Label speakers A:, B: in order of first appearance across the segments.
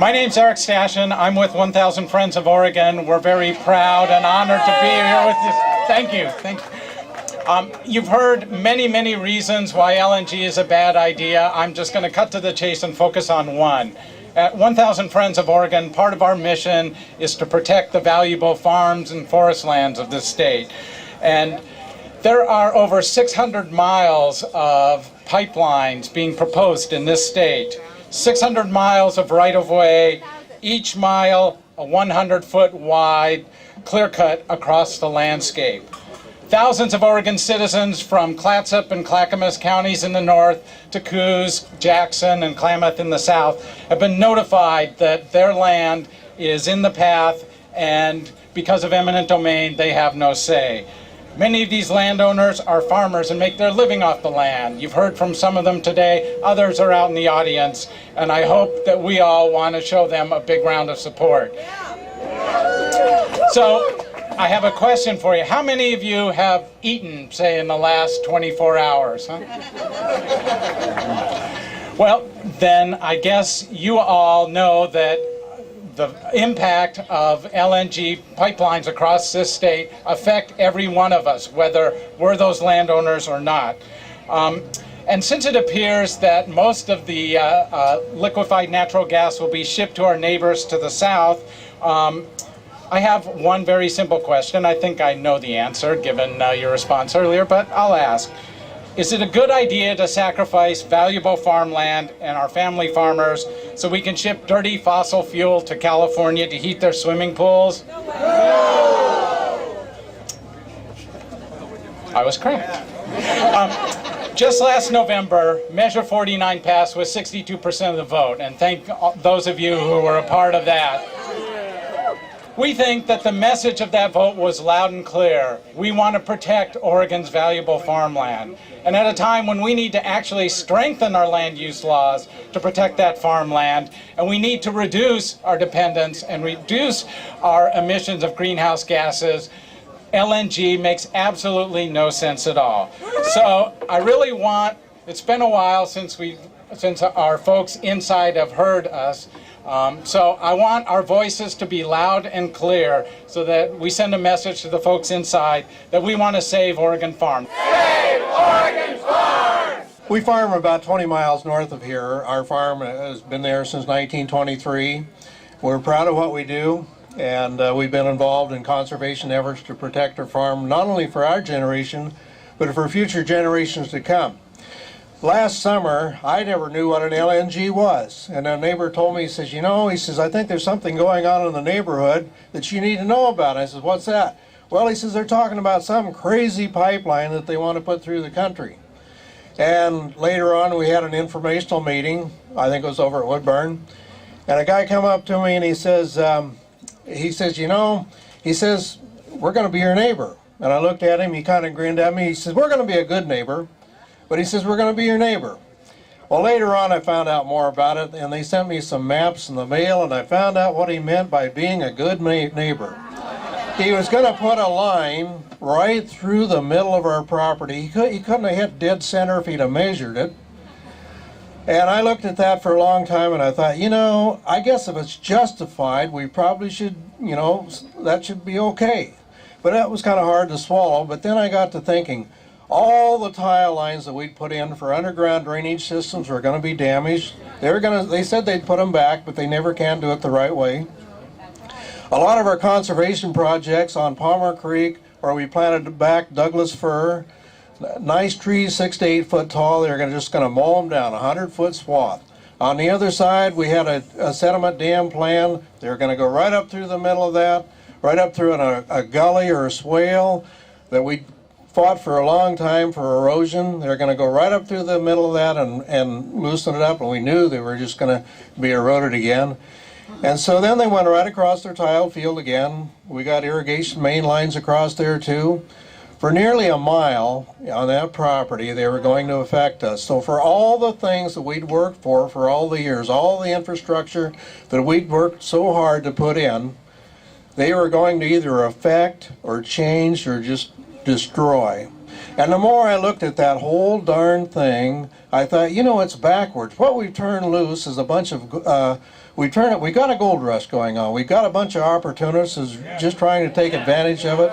A: My name's Eric Stashen. I'm with 1,000 Friends of Oregon. We're very proud and honored to be here with you. Thank you. Thank you. You've heard many reasons why LNG is a bad idea. I'm just going to cut to the chase and focus on one. At 1,000 Friends of Oregon, part of our mission is to protect the valuable farms and forest lands of this state. And there are over 600 miles of pipelines being proposed in this state. 600 miles of right-of-way, each mile a 100-foot wide clear cut across the landscape. Thousands of Oregon citizens from Clatsop and Clackamas counties in the north to Coos, Jackson, and Klamath in the south have been notified that their land is in the path, and because of eminent domain, they have no say. Many of these landowners are farmers and make their living off the land. You've heard from some of them today. Others are out in the audience, and I hope that we all want to show them a big round of support. So I have a question for you. How many of you have eaten, say, in the last 24 hours? Huh? Well, then I guess you all know that the impact of LNG pipelines across this state affect every one of us, whether we're those landowners or not. And since it appears that most of the liquefied natural gas will be shipped to our neighbors to the south, I have one very simple question. I think I know the answer given your response earlier, but I'll ask. Is it a good idea to sacrifice valuable farmland and our family farmers so we can ship dirty fossil fuel to California to heat their swimming pools? No! I was correct. Just last November, Measure 49 passed with 62% of the vote, and thank those of you who were a part of that. We think that the message of that vote was loud and clear. We want to protect Oregon's valuable farmland. And at a time when we need to actually strengthen our land use laws to protect that farmland, and we need to reduce our dependence and reduce our emissions of greenhouse gases, LNG makes absolutely no sense at all. So I really want, it's been a while since our folks inside have heard us. So I want our voices to be loud and clear so that we send a message to the folks inside that we want to save Oregon farms. Save Oregon farms!
B: We farm about 20 miles north of here. Our farm has been there since 1923. We're proud of what we do, and we've been involved in conservation efforts to protect our farm, not only for our generation, but for future generations to come. Last summer, I never knew what an LNG was, and a neighbor told me, he says, I think there's something going on in the neighborhood that you need to know about. I said, what's that? Well, he says, they're talking about some crazy pipeline that they want to put through the country. And later on, we had an informational meeting, I think it was over at Woodburn, and a guy come up to me and he says, we're going to be your neighbor. And I looked at him, he kind of grinned at me, he says, we're going to be a good neighbor. But he says, we're going to be your neighbor. Well, later on I found out more about it, and they sent me some maps in the mail, and I found out what he meant by being a good neighbor. He was going to put a line right through the middle of our property. He couldn't have hit dead center if he'd have measured it. And I looked at that for a long time, and I thought, I guess if it's justified, we probably should, that should be okay. But that was kind of hard to swallow. But then I got to thinking, all the tile lines that we'd put in for underground drainage systems were going to be damaged. They said they'd put them back, but they never can do it the right way. A lot of our conservation projects on Palmer Creek, where we planted back Douglas fir, nice trees, 6 to 8 foot tall, they're just going to mow them down, 100-foot swath. On the other side, we had a sediment dam plan. They're going to go right up through the middle of that, right up through a gully or a swale that we fought for a long time for erosion. They're going to go right up through the middle of that and loosen it up, and we knew they were just going to be eroded again. And so then they went right across their tile field again. We got irrigation main lines across there too. For nearly a mile on that property, they were going to affect us. So for all the things that we'd worked for all the years, all the infrastructure that we'd worked so hard to put in, they were going to either affect or change or just destroy. And the more I looked at that whole darn thing, I thought, it's backwards. What we've turned loose is a bunch of We got a gold rush going on. We got a bunch of opportunists who's just trying to take advantage of it.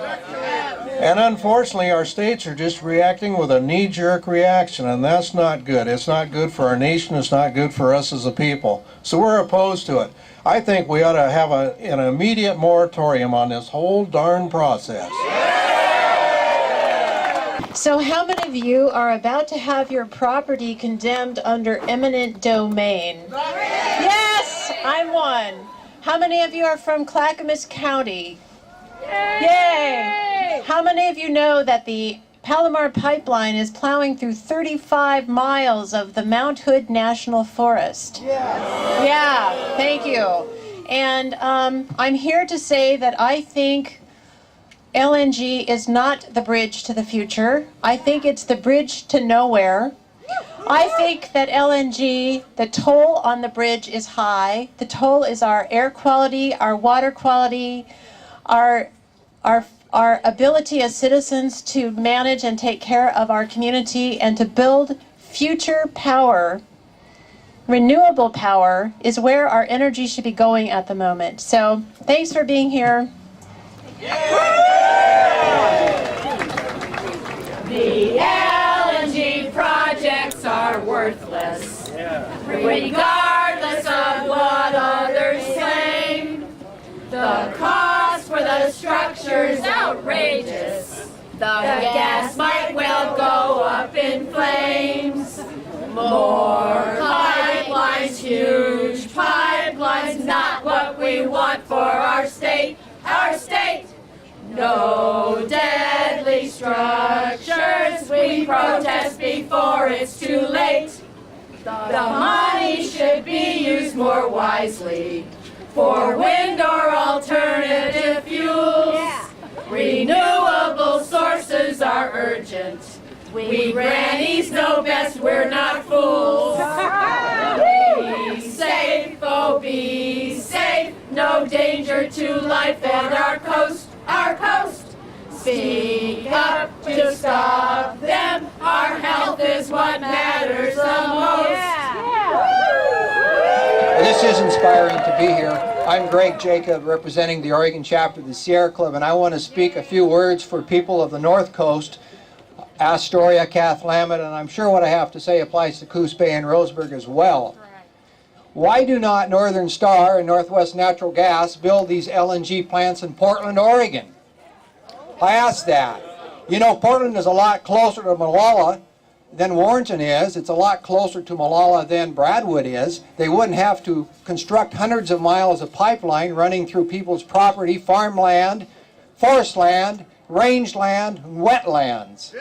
B: And unfortunately, our states are just reacting with a knee-jerk reaction, and that's not good. It's not good for our nation. It's not good for us as a people. So we're opposed to it. I think we ought to have an immediate moratorium on this whole darn process.
C: So how many of you are about to have your property condemned under eminent domain? Yes, I'm one. How many of you are from Clackamas County? Yay! How many of you know that the Palomar Pipeline is plowing through 35 miles of the Mount Hood National Forest? Yeah, thank you. And I'm here to say that I think LNG is not the bridge to the future. I think it's the bridge to nowhere. I think that LNG, the toll on the bridge is high. The toll is our air quality, our water quality, our ability as citizens to manage and take care of our community and to build future power. Renewable power is where our energy should be going at the moment. So thanks for being here.
D: The LNG projects are worthless, regardless of what others claim. The cost for the structure's outrageous. The gas might well go up in flames. More pipelines, huge pipelines, not what we want for our state, our state. No deadly structures, we protest before it's too late. The money should be used more wisely for wind or alternative fuels. Renewable sources are urgent. We grannies know best, we're not fools. Be safe, oh be safe, no danger to life and our coast, our coast. Speak up to stop them, our health is what matters the most.
E: This is inspiring to be here. I'm Greg Jacob, representing the Oregon chapter of the Sierra Club, and I want to speak a few words for people of the North Coast, Astoria, Cathlamet, and I'm sure what I have to say applies to Coos Bay and Roseburg as well. Why do not Northern Star and Northwest Natural Gas build these LNG plants in Portland, Oregon? I asked that. You know, Portland is a lot closer to Molalla than Warrenton is. It's a lot closer to Molalla than Bradwood is. They wouldn't have to construct hundreds of miles of pipeline running through people's property, farmland, forest land, rangeland, and wetlands.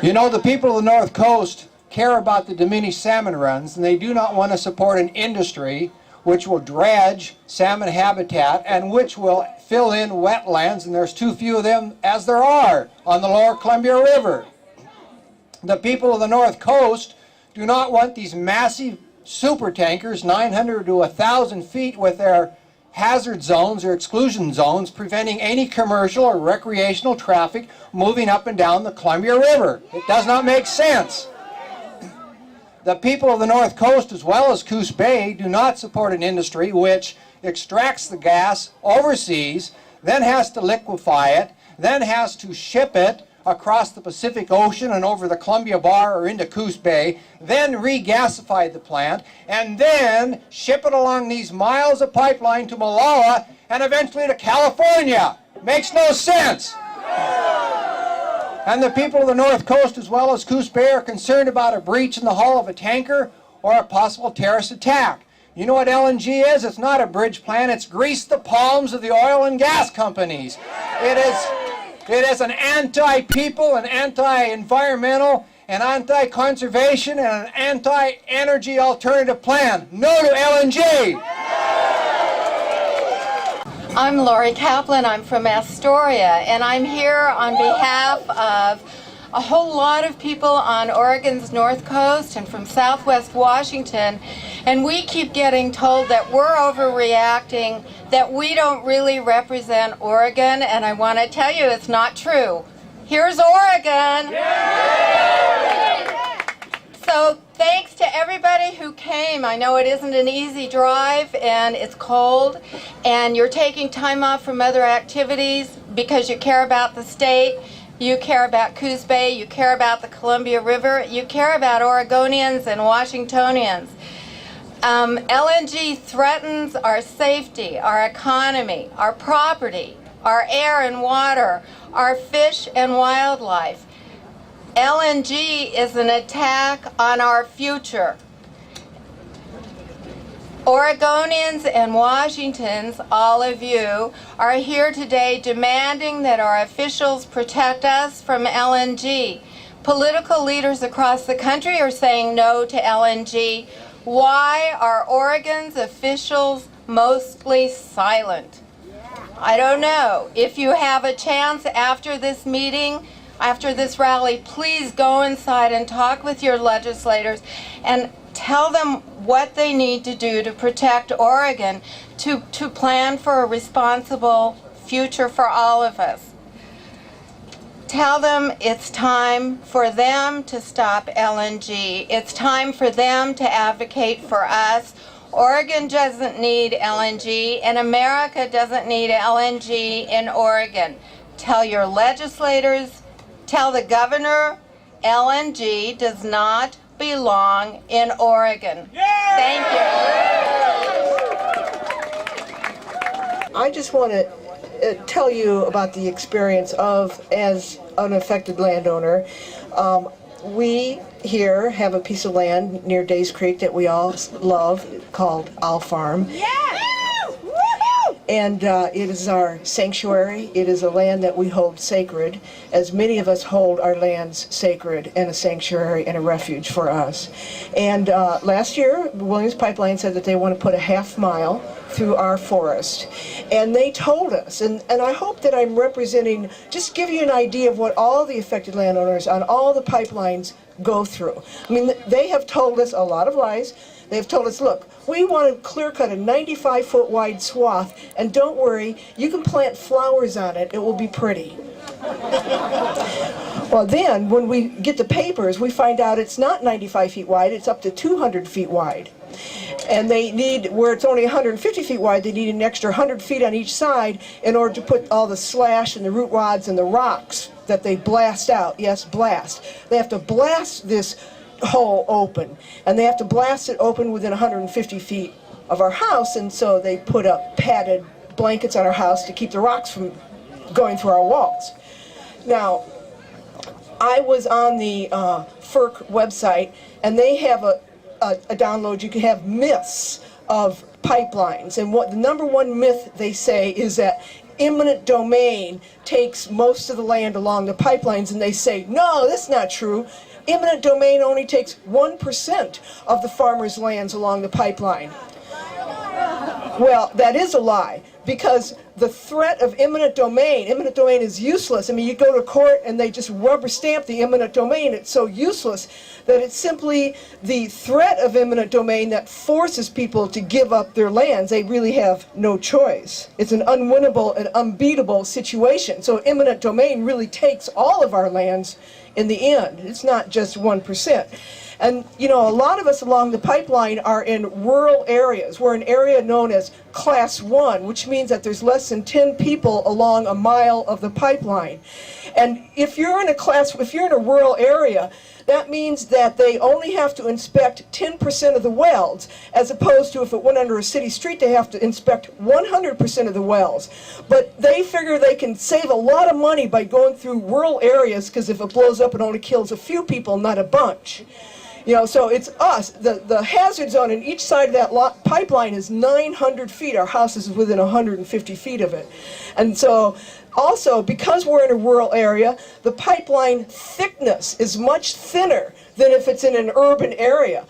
E: You know, the people of the North Coast care about the diminished salmon runs, and they do not want to support an industry which will dredge salmon habitat and which will fill in wetlands, and there's too few of them as there are on the lower Columbia River. The people of the North Coast do not want these massive super tankers, 900 to 1,000 feet, with their hazard zones or exclusion zones preventing any commercial or recreational traffic moving up and down the Columbia River. It does not make sense. The people of the North Coast, as well as Coos Bay, do not support an industry which extracts the gas overseas, then has to liquefy it, then has to ship it across the Pacific Ocean and over the Columbia Bar or into Coos Bay, then regasify the plant, and then ship it along these miles of pipeline to Molalla and eventually to California. Makes no sense. And the people of the North Coast, as well as Coos Bay, are concerned about a breach in the hull of a tanker or a possible terrorist attack. You know what LNG is? It's not a bridge plant. It's grease the palms of the oil and gas companies. It is an anti-people, an anti-environmental, an anti-conservation, and an anti-energy alternative plan. No to LNG!
F: I'm Lori Kaplan. I'm from Astoria, and I'm here on behalf of a whole lot of people on Oregon's North Coast and from Southwest Washington, and we keep getting told that we're overreacting, that we don't really represent Oregon, and I want to tell you it's not true. Here's Oregon! Yay! So thanks to everybody everybody who came. I know it isn't an easy drive and it's cold and you're taking time off from other activities because you care about the state, you care about Coos Bay, you care about the Columbia River, you care about Oregonians and Washingtonians. LNG threatens our safety, our economy, our property, our air and water, our fish and wildlife. LNG is an attack on our future. Oregonians and Washingtons, all of you, are here today demanding that our officials protect us from LNG. Political leaders across the country are saying no to LNG. Why are Oregon's officials mostly silent? I don't know. If you have a chance after this meeting, after this rally, please go inside and talk with your legislators and tell them what they need to do to protect Oregon, to plan for a responsible future for all of us. Tell them it's time for them to stop LNG. It's time for them to advocate for us. Oregon doesn't need LNG, and America doesn't need LNG in Oregon. Tell your legislators, tell the governor, LNG does not belong in Oregon. Thank you.
G: I just want to tell you about the experience as an affected landowner. We here have a piece of land near Days Creek that we all love called Owl Farm. And it is our sanctuary. It is a land that we hold sacred, as many of us hold our lands sacred and a sanctuary and a refuge for us. And last year, Williams Pipeline said that they want to put a half-mile through our forest. And they told us, and I hope that I'm representing, just give you an idea of what all the affected landowners on all the pipelines go through. I mean, they have told us a lot of lies. They've told us, look, we want to clear cut a 95-foot wide swath, and don't worry, you can plant flowers on it, it will be pretty. Well then, when we get the papers, we find out it's not 95 feet wide, it's up to 200 feet wide. And they need, where it's only 150 feet wide, they need an extra 100 feet on each side in order to put all the slash and the root rods and the rocks that they blast out. Yes, blast. They have to blast this hole open, and they have to blast it open within 150 feet of our house, and so they put up padded blankets on our house to keep the rocks from going through our walls. Now, I was on the FERC website, and they have a download. You can have myths of pipelines, and what the number one myth they say is that eminent domain takes most of the land along the pipelines, and they say, no, that's not true. Eminent domain only takes 1% of the farmers' lands along the pipeline. Well, that is a lie, because the threat of eminent domain is useless. I mean, you go to court and they just rubber stamp the eminent domain. It's so useless that it's simply the threat of eminent domain that forces people to give up their lands. They really have no choice. It's an unwinnable and unbeatable situation. So eminent domain really takes all of our lands in the end. It's not just 1%. And, you know, a lot of us along the pipeline are in rural areas. We're an area known as Class 1, which means that there's less than 10 people along a mile of the pipeline. And if you're in a rural area, that means that they only have to inspect 10% of the wells, as opposed to if it went under a city street, they have to inspect 100% of the wells. But they figure they can save a lot of money by going through rural areas, because if it blows up, it only kills a few people, not a bunch. You know, so it's us. The hazard zone in each side of that pipeline is 900 feet. Our house is within 150 feet of it. And so, also, because we're in a rural area, the pipeline thickness is much thinner than if it's in an urban area.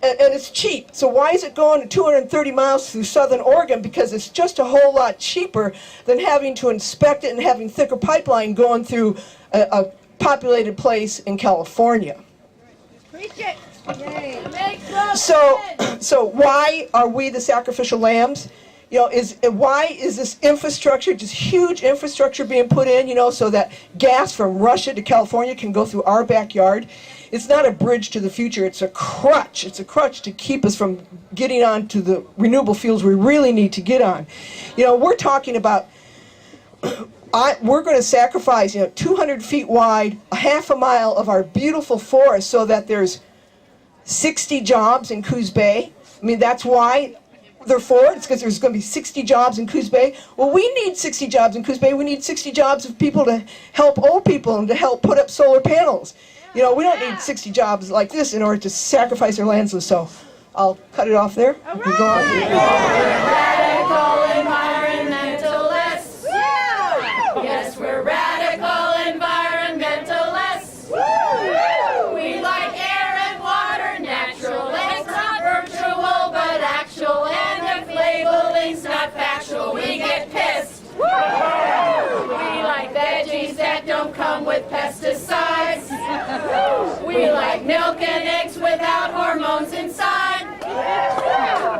G: And it's cheap. So why is it going 230 miles through southern Oregon? Because it's just a whole lot cheaper than having to inspect it and having thicker pipeline going through a populated place in California. So why are we the sacrificial lambs? You know, why is this infrastructure, just huge infrastructure being put in, you know, so that gas from Russia to California can go through our backyard? It's not a bridge to the future, it's a crutch. It's a crutch to keep us from getting on to the renewable fuels we really need to get on. You know, we're talking about, we're going to sacrifice, you know, 200 feet wide, a half a mile of our beautiful forest so that there's 60 jobs in Coos Bay. I mean, that's why they're for it. It's because there's going to be 60 jobs in Coos Bay. Well, we need 60 jobs in Coos Bay. We need 60 jobs of people to help old people and to help put up solar panels. You know, we don't need 60 jobs like this in order to sacrifice our lands. So I'll cut it off there. You can go on.
D: Radical environmentalists. Yes, we're radical environmentalists. We like air and water, natural. It's not virtual, but actual. And if labeling's not factual, we get pissed. We like veggies that don't come with pesticides. We like milk and eggs without hormones inside.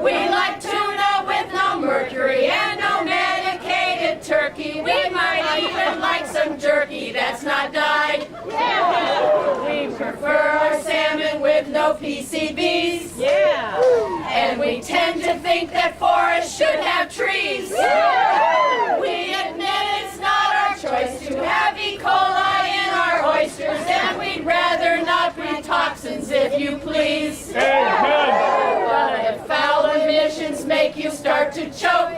D: We like tuna with no mercury and no medicated turkey. We might even like some jerky that's not dyed. We prefer our salmon with no PCBs. And we tend to think that forests should have trees. We admit it's not our choice to have E. coli in our oysters, and we'd rather not breathe toxins, if you please. But if foul emissions make you start to choke,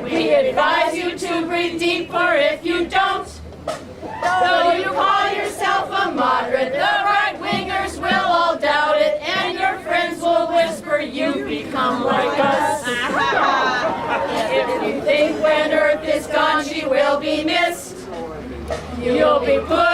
D: we advise you to breathe deep, or if you don't, though you call yourself a moderate, the right-wingers will all doubt it, and your friends will whisper you become like us. If you think when Earth is gone she will be missed, you'll be put